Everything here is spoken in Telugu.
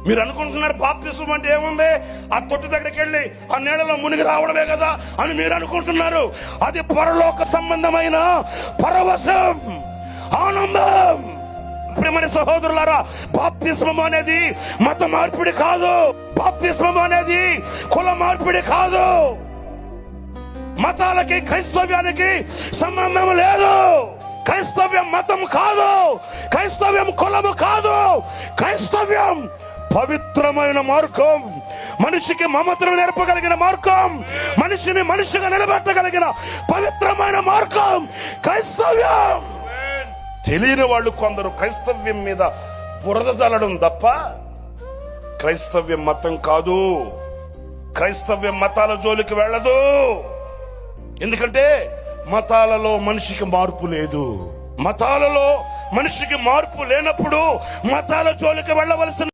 మీరు అనుకుంటున్నారు బాప్తిస్మం అంటే ఏముంది, ఆ తొట్టి దగ్గరికి వెళ్ళి ఆ నీళ్ళలో మునిగి రావడమే కదా అని మీరు అనుకుంటున్నారు. అది పరలోక సంబంధమైన పరవశం, ఆనందం. ప్రియమైన సహోదరులారా, బాప్తిస్మం అనేది మత మార్పిడి కాదు, బాప్తిస్మం అనేది కుల మార్పిడి కాదు. మతాలకి క్రైస్తవ్యానికి సంబంధం లేదు. క్రైస్తవ్యం మతం కాదు, క్రైస్తవ్యం కులము కాదు. క్రైస్తవ్యం పవిత్రమైన మార్గం, మనిషికి మమతను నేర్పగలిగిన మార్గం, మనిషిని మనిషిగా నిలబెట్టగలిగిన పవిత్రమైన మార్గం క్రైస్తవ్యం. తెలియని వాళ్ళు కొందరు క్రైస్తవ్యం మీద బురద జల్లడం తప్ప క్రైస్తవ్యం మతం కాదు. క్రైస్తవ్యం మతాల జోలికి వెళ్ళదు. ఎందుకంటే మతాలలో మనిషికి మార్పు లేదు. మతాలలో మనిషికి మార్పు లేనప్పుడు మతాల జోలికి వెళ్ళవలసిన